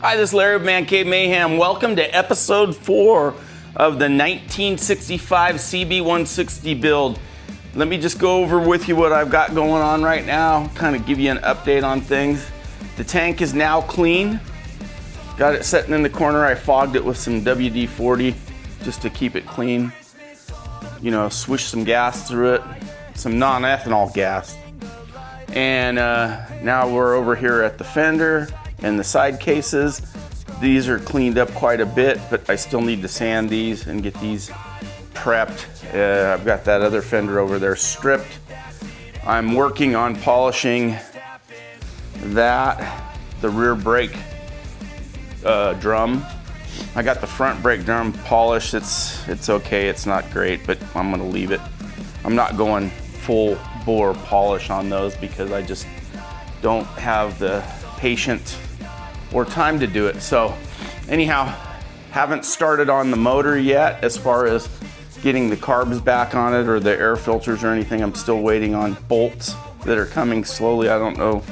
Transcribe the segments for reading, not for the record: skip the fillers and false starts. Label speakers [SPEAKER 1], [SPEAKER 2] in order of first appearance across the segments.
[SPEAKER 1] Hi, this is Larry of ManCave Mayhem. Welcome to episode 4 of the 1965 CB160 build. Let me just go over with you what I've got going on right now, kind of give you an update on things. The tank is now clean. Got it sitting in the corner. I fogged it with some WD-40 just to keep it clean. You know, swish some gas through it, some non-ethanol gas. And now we're over here at the fender and the side cases. These are cleaned up quite a bit, but I still need to sand these and get these prepped. I've got that other fender over there stripped. I'm working on polishing that, the rear brake drum. I got the front brake drum polished. It's okay, it's not great, but I'm gonna leave it. I'm not going full bore polish on those because I just don't have the patience or time to do it. So anyhow, haven't started on the motor yet as far as getting the carbs back on it or the air filters or anything. I'm still waiting on bolts that are coming slowly. I don't know,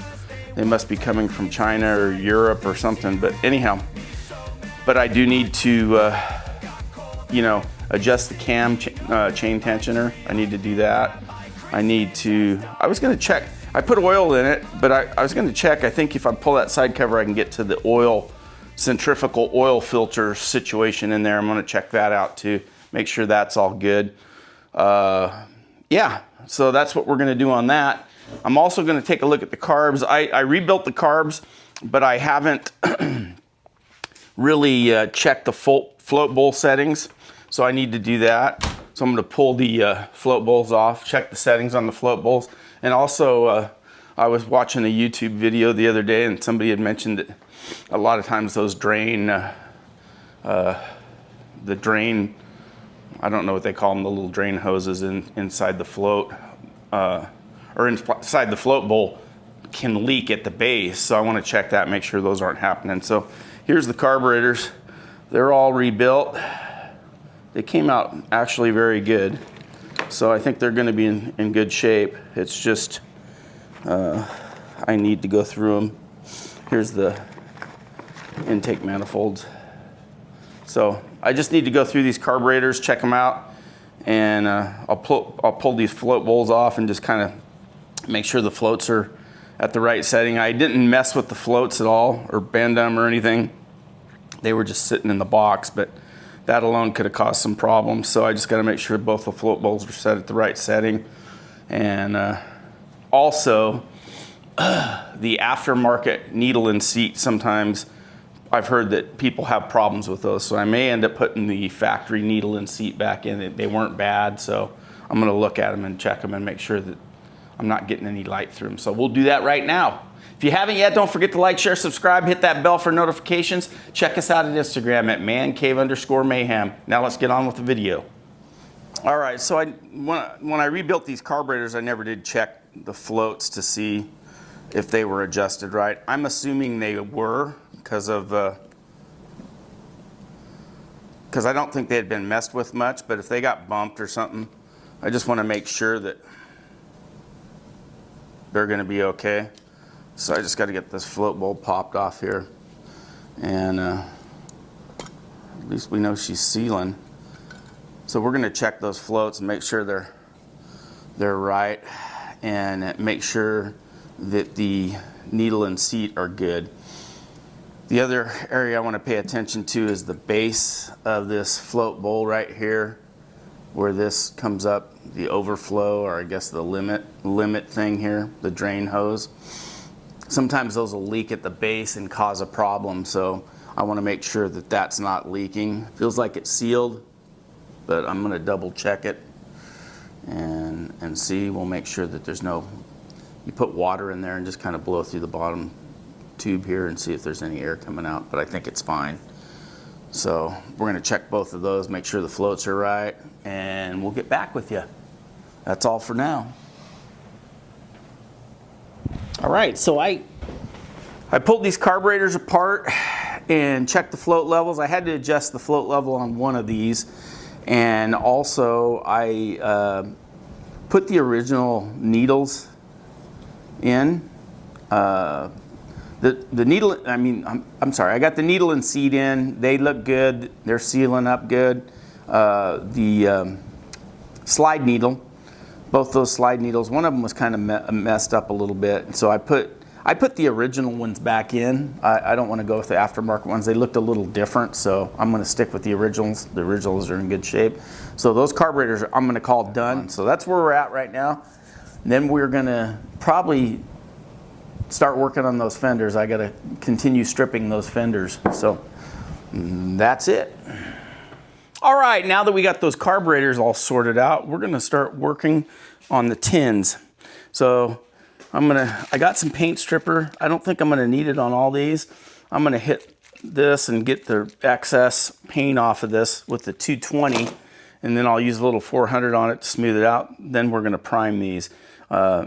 [SPEAKER 1] they must be coming from China or Europe or something, but anyhow. But I do need to, you know, adjust the cam chain tensioner. I need to do that. I was gonna check, I put oil in it, but I was gonna check, I think if I pull that side cover, I can get to the oil, centrifugal oil filter situation in there. I'm gonna check that out too, make sure that's all good. Yeah, so that's what we're gonna do on that. I'm also gonna take a look at the carbs. I rebuilt the carbs, but I haven't really checked the float bowl settings, so I need to do that. So I'm gonna pull the float bowls off, check the settings on the float bowls. And also, I was watching a YouTube video the other day and somebody had mentioned that a lot of times those drain, I don't know what they call them, the little drain hoses inside the float, or inside the float bowl can leak at the base. So I wanna check that, make sure those aren't happening. So here's the carburetors. They're all rebuilt. They came out actually very good. So I think they're gonna be in good shape. It's just, I need to go through them. Here's the intake manifolds. So I just need to go through these carburetors, check them out, and I'll pull these float bowls off and just kind of make sure the floats are at the right setting. I didn't mess with the floats at all or bend them or anything. They were just sitting in the box, but that alone could have caused some problems. So I just got to make sure both the float bowls are set at the right setting. And also, the aftermarket needle and seat, sometimes I've heard that people have problems with those. So I may end up putting the factory needle and seat back in. They weren't bad, so I'm going to look at them and check them and make sure that I'm not getting any light through them. So we'll do that right now. If you haven't yet, don't forget to like, share, subscribe, hit that bell for notifications. Check us out at Instagram at ManCave_Mayhem. Now let's get on with the video. All right, so when I rebuilt these carburetors, I never did check the floats to see if they were adjusted right. I'm assuming they were because I don't think they had been messed with much, but if they got bumped or something, I just want to make sure that they're going to be okay. So I just got to get this float bowl popped off here. And at least we know she's sealing. So we're going to check those floats and make sure they're right, and make sure that the needle and seat are good. The other area I want to pay attention to is the base of this float bowl right here, where this comes up, the overflow, or I guess the limit thing here, the drain hose. Sometimes those will leak at the base and cause a problem, so I want to make sure that that's not leaking. Feels like it's sealed, but I'm going to double check it and see. We'll make sure that there's no, you put water in there and just kind of blow through the bottom tube here and see if there's any air coming out, but I think it's fine. So we're going to check both of those, make sure the floats are right, and we'll get back with you. That's all for now. All right, so I pulled these carburetors apart and checked the float levels. I had to adjust the float level on one of these, and also I put the original needles in. The The needle, I mean, I'm sorry, I got the needle and seat in. They look good. They're sealing up good. The slide needle, both those slide needles, one of them was kind of messed up a little bit. So I put the original ones back in. I don't want to go with the aftermarket ones. They looked a little different, so I'm going to stick with the originals. The originals are in good shape. So those carburetors I'm going to call done. So that's where we're at right now. And then we're going to probably start working on those fenders. I got to continue stripping those fenders. So that's it. All right, now that we got those carburetors all sorted out, we're going to start working on the tins. So I got some paint stripper. I don't think I'm going to need it on all these. I'm going to hit this and get the excess paint off of this with the 220, and then I'll use a little 400 on it to smooth it out. Then we're going to prime these.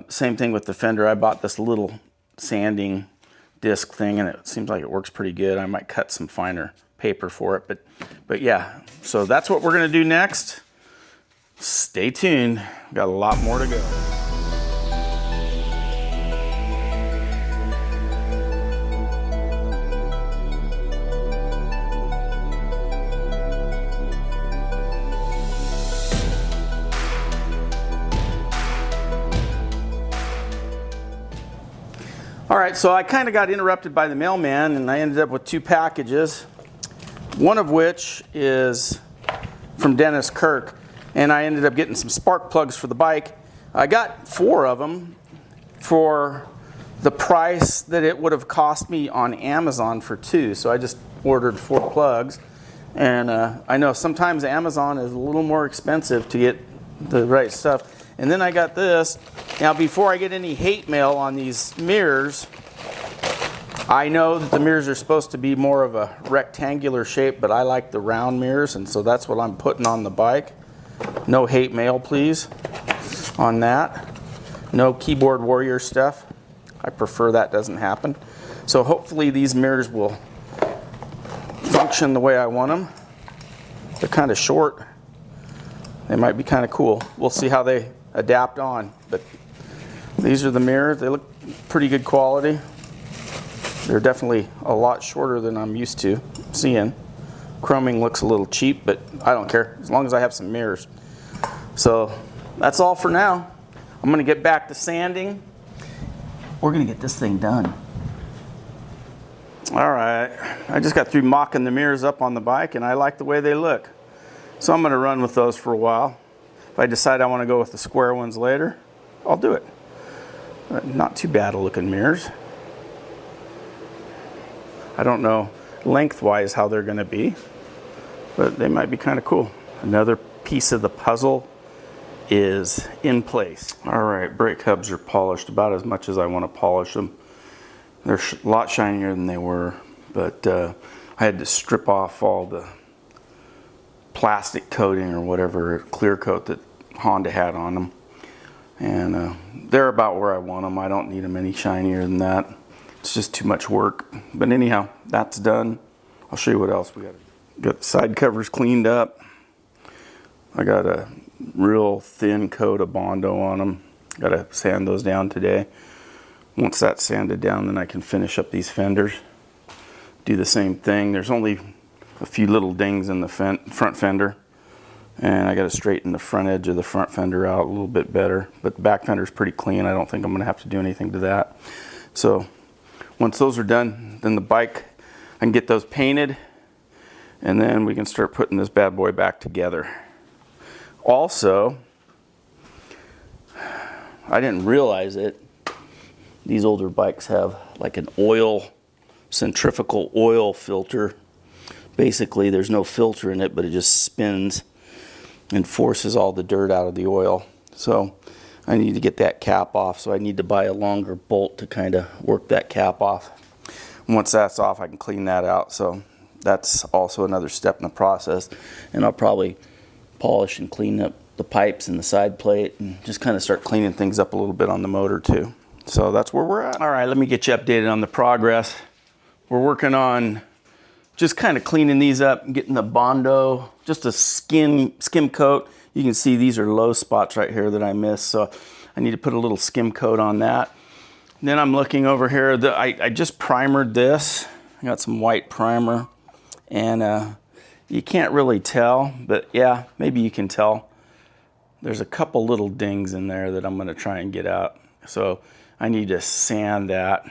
[SPEAKER 1] Same thing with the fender. I bought this little sanding disc thing, and it seems like it works pretty good. I might cut some finer paper for it, but yeah. So that's what we're going to do next. Stay tuned. Got a lot more to go. All right, so I kind of got interrupted by the mailman, and I ended up with 2 packages, one of which is from Dennis Kirk, and I ended up getting some spark plugs for the bike. I got 4 of them for the price that it would have cost me on Amazon for 2, so I just ordered 4 plugs. And I know sometimes Amazon is a little more expensive to get the right stuff. And then I got this. Now, before I get any hate mail on these mirrors, I know that the mirrors are supposed to be more of a rectangular shape, but I like the round mirrors, and so that's what I'm putting on the bike. No hate mail, please, on that. No keyboard warrior stuff. I prefer that doesn't happen. So hopefully these mirrors will function the way I want them. They're kind of short. They might be kind of cool. We'll see how they adapt on, but these are the mirrors. They look pretty good quality. They're definitely a lot shorter than I'm used to seeing. Chroming looks a little cheap, but I don't care as long as I have some mirrors. So that's all for now. I'm going to get back to sanding. We're going to get this thing done. All right, I just got through mocking the mirrors up on the bike, and I like the way they look. So I'm going to run with those for a while. If I decide I want to go with the square ones later, I'll do it. Not too bad looking mirrors. I don't know lengthwise how they're going to be, but they might be kind of cool. Another piece of the puzzle is in place. All right, brake hubs are polished about as much as I want to polish them. They're a lot shinier than they were, but I had to strip off all the plastic coating or whatever, clear coat that Honda had on them, and they're about where I want them. I don't need them any shinier than that. It's just too much work. But anyhow, that's done. I'll show you what else we got. Got the side covers cleaned up. I got a real thin coat of Bondo on them. Got to sand those down today. Once that's sanded down, then I can finish up these fenders. Do the same thing. There's only a few little dings in the front fender, and I got to straighten the front edge of the front fender out a little bit better, but the back fender is pretty clean. I don't think I'm going to have to do anything to that. So once those are done, then the bike, I can get those painted, and then we can start putting this bad boy back together. Also, I didn't realize it, these older bikes have like an centrifugal oil filter. Basically, there's no filter in it, but it just spins and forces all the dirt out of the oil. So I need to get that cap off, so I need to buy a longer bolt to kind of work that cap off. Once that's off, I can clean that out. So that's also another step in the process. And I'll probably polish and clean up the pipes and the side plate and just kind of start cleaning things up a little bit on the motor too. So that's where we're at. All right, let me get you updated on the progress. We're working on just kind of cleaning these up and getting the Bondo, just a skim coat. You can see these are low spots right here that I missed, so I need to put a little skim coat on that. Then I'm looking over here. I just primered this. I got some white primer, and you can't really tell, but yeah, maybe you can tell. There's a couple little dings in there that I'm going to try and get out. So I need to sand that,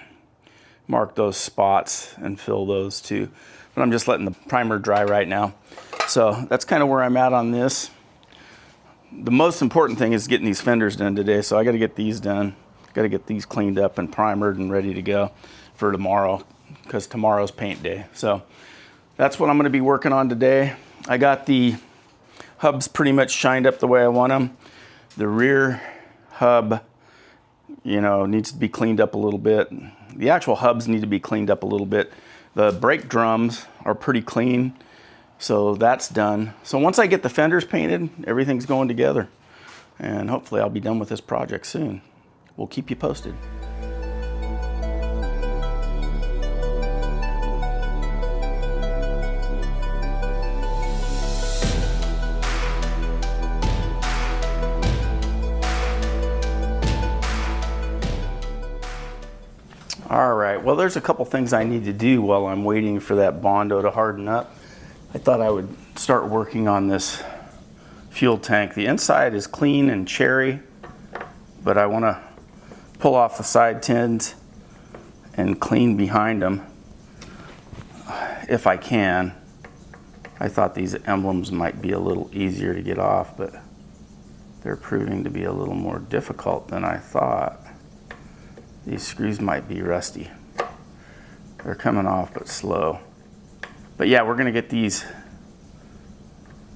[SPEAKER 1] mark those spots, and fill those too. But I'm just letting the primer dry right now. So that's kind of where I'm at on this. The most important thing is getting these fenders done today. So I got to get these done. Got to get these cleaned up and primered and ready to go for tomorrow, because tomorrow's paint day. So that's what I'm going to be working on today. I got the hubs pretty much shined up the way I want them. The rear hub, you know, needs to be cleaned up a little bit. The actual hubs need to be cleaned up a little bit. The brake drums are pretty clean, so that's done. So once I get the fenders painted, everything's going together, and hopefully I'll be done with this project soon. We'll keep you posted. All right, well, there's a couple things I need to do while I'm waiting for that Bondo to harden up. I thought I would start working on this fuel tank. The inside is clean and cherry, but I want to pull off the side tins and clean behind them if I can. I thought these emblems might be a little easier to get off, but they're proving to be a little more difficult than I thought. These screws might be rusty. They're coming off, but slow. But yeah, we're gonna get these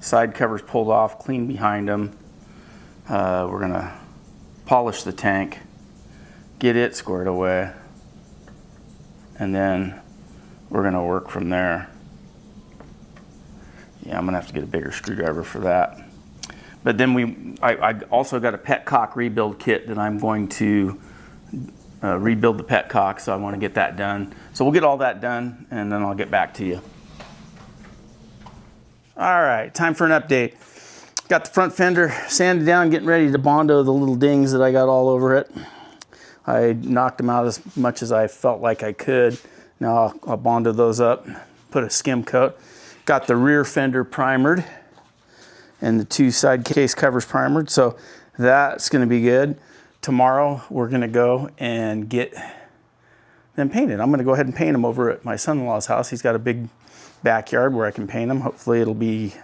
[SPEAKER 1] side covers pulled off, clean behind them. We're gonna polish the tank, get it squared away, and then we're gonna work from there. Yeah, I'm gonna have to get a bigger screwdriver for that. But then I also got a petcock rebuild kit that I'm going to rebuild the petcock, so I want to get that done. So we'll get all that done, and then I'll get back to you. All right, time for an update. Got the front fender sanded down, getting ready to Bondo the little dings that I got all over it. I knocked them out as much as I felt like I could. Now I'll Bondo those up, put a skim coat. Got the rear fender primered and the two side case covers primered, so that's gonna be good. Tomorrow we're gonna go and get them painted. I'm gonna go ahead and paint them over at my son-in-law's house. He's got a big backyard where I can paint them. Hopefully it'll be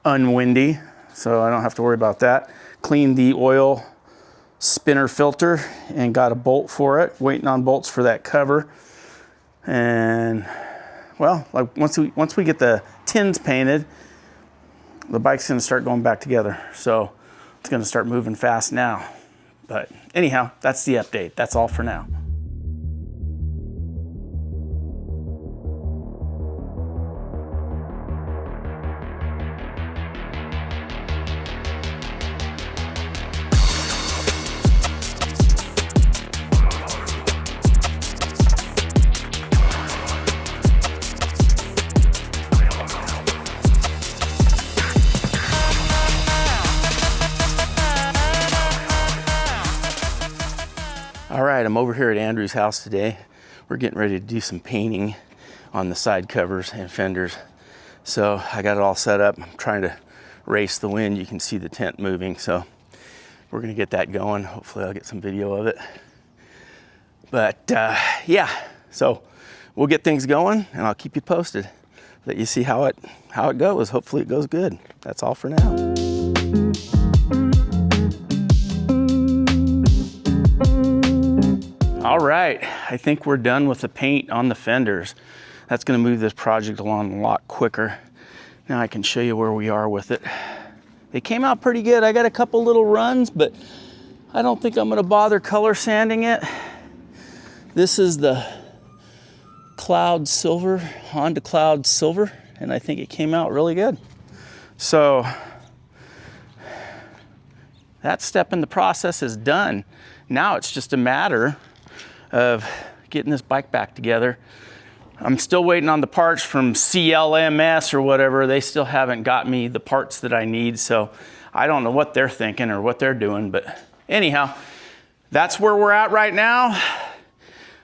[SPEAKER 1] unwindy, so I don't have to worry about that. Cleaned the oil spinner filter and got a bolt for it. Waiting on bolts for that cover. And well, like once we get the tins painted, the bike's gonna start going back together. So it's gonna start moving fast now. But anyhow, that's the update. That's all for now. All right, I'm over here at Andrew's house today. We're getting ready to do some painting on the side covers and fenders. So I got it all set up. I'm trying to race the wind. You can see the tent moving. So we're gonna get that going. Hopefully I'll get some video of it. But yeah, so we'll get things going and I'll keep you posted. Let you see how it goes. Hopefully it goes good. That's all for now. All right, I think we're done with the paint on the fenders. That's gonna move this project along a lot quicker. Now I can show you where we are with it. They came out pretty good. I got a couple little runs, but I don't think I'm gonna bother color sanding it. This is the Cloud Silver, Honda Cloud Silver, and I think it came out really good. So that step in the process is done. Now it's just a matter of getting this bike back together. I'm still waiting on the parts from CLMS or whatever. They still haven't got me the parts that I need, so I don't know what they're thinking or what they're doing, but anyhow, that's where we're at right now.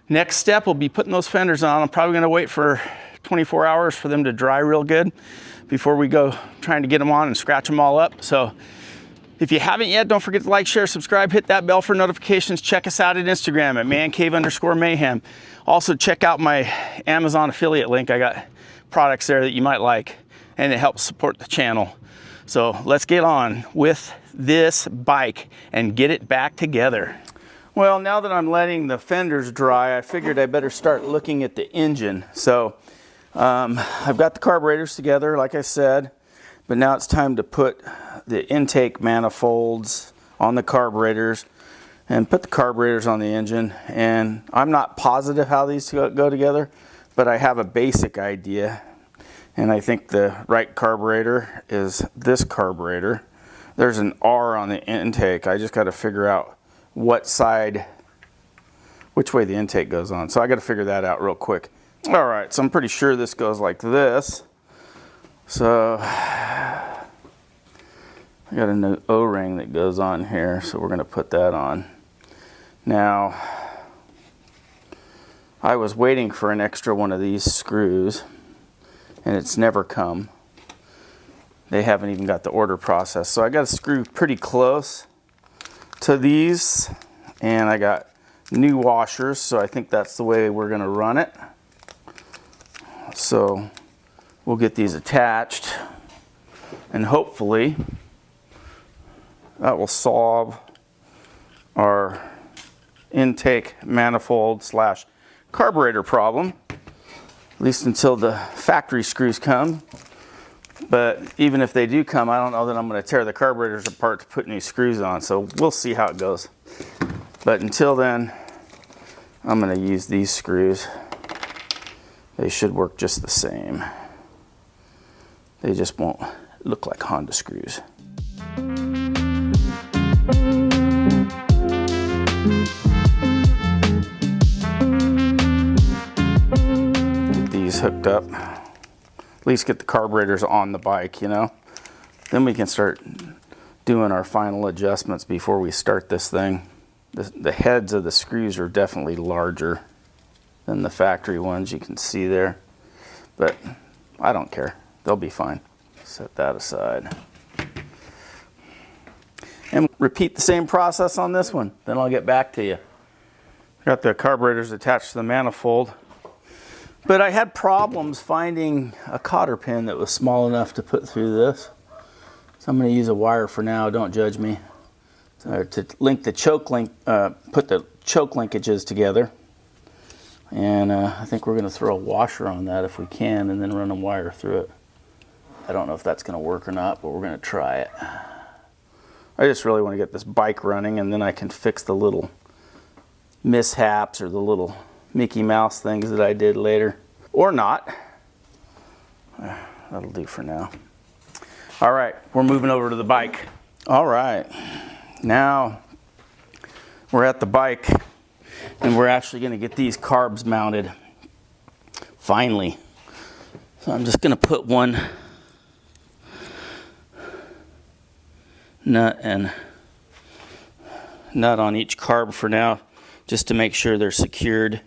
[SPEAKER 1] Next step will be putting those fenders on. I'm probably gonna wait for 24 hours for them to dry real good before we go trying to get them on and scratch them all up. So if you haven't yet, don't forget to like, share, subscribe, hit that bell for notifications. Check us out at Instagram at ManCave_Mayhem. Also check out my Amazon affiliate link. I got products there that you might like, and it helps support the channel. So let's get on with this bike and get it back together. Well, now that I'm letting the fenders dry, I figured I better start looking at the engine. So I've got the carburetors together, like I said, but now it's time to put the intake manifolds on the carburetors and put the carburetors on the engine. And I'm not positive how these go together, but I have a basic idea. And I think the right carburetor is this carburetor. There's an R on the intake. I just got to figure out what side, which way the intake goes on. So I got to figure that out real quick. All right, so I'm pretty sure this goes like this. So I got a new O-ring that goes on here, so we're going to put that on. Now, I was waiting for an extra one of these screws, and it's never come. They haven't even got the order process. So I got to screw pretty close to these, and I got new washers, so I think that's the way we're going to run it. So we'll get these attached, and hopefully that will solve our intake manifold slash carburetor problem, at least until the factory screws come. But even if they do come, I don't know that I'm going to tear the carburetors apart to put new screws on, so we'll see how it goes. But until then, I'm going to use these screws. They should work just the same. They just won't look like Honda screws. Get these hooked up. At least get the carburetors on the bike, you know? Then we can start doing our final adjustments before we start this thing. The heads of the screws are definitely larger than the factory ones, you can see there. But I don't care. They'll be fine. Set that aside. And repeat the same process on this one. Then I'll get back to you. Got the carburetors attached to the manifold. But I had problems finding a cotter pin that was small enough to put through this. So I'm going to use a wire for now, don't judge me. To link the choke link, put the choke linkages together. And I think we're going to throw a washer on that if we can, and then run a wire through it. I don't know if that's going to work or not, but we're going to try it. I just really want to get this bike running, and then I can fix the little mishaps or the little Mickey Mouse things that I did later. Or not. That'll do for now. All right, we're moving over to the bike. All right, now we're at the bike, and we're actually going to get these carbs mounted. Finally. So I'm just going to put one nut on each carb for now, just to make sure they're secured.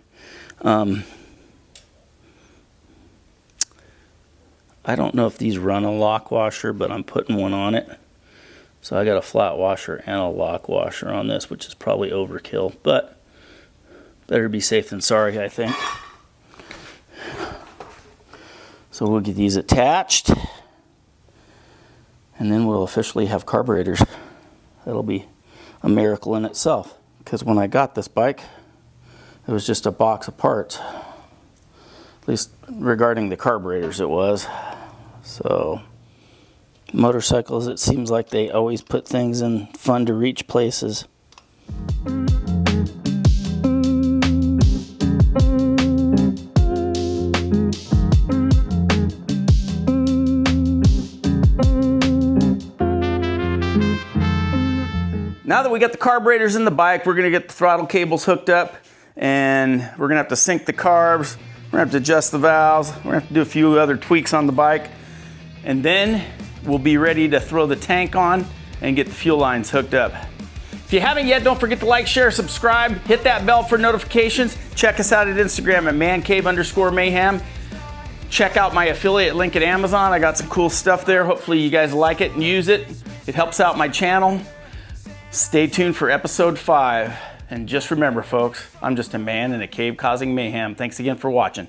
[SPEAKER 1] I don't know if these run a lock washer, but I'm putting one on it. So I got a flat washer and a lock washer on this, which is probably overkill, but better be safe than sorry, I think. So we'll get these attached, and then we'll officially have carburetors. That'll be a miracle in itself, because when I got this bike, it was just a box of parts. At least regarding the carburetors it was. So motorcycles, it seems like they always put things in fun to reach places. Now that we got the carburetors in the bike, we're gonna get the throttle cables hooked up, and we're gonna have to sync the carbs, we're gonna have to adjust the valves, we're gonna have to do a few other tweaks on the bike, and then we'll be ready to throw the tank on and get the fuel lines hooked up. If you haven't yet, don't forget to like, share, subscribe, hit that bell for notifications. Check us out at Instagram at ManCave_Mayhem. Check out my affiliate link at Amazon. I got some cool stuff there. Hopefully you guys like it and use it. It helps out my channel. Stay tuned for episode 5. And just remember, folks, I'm just a man in a cave causing mayhem. Thanks again for watching.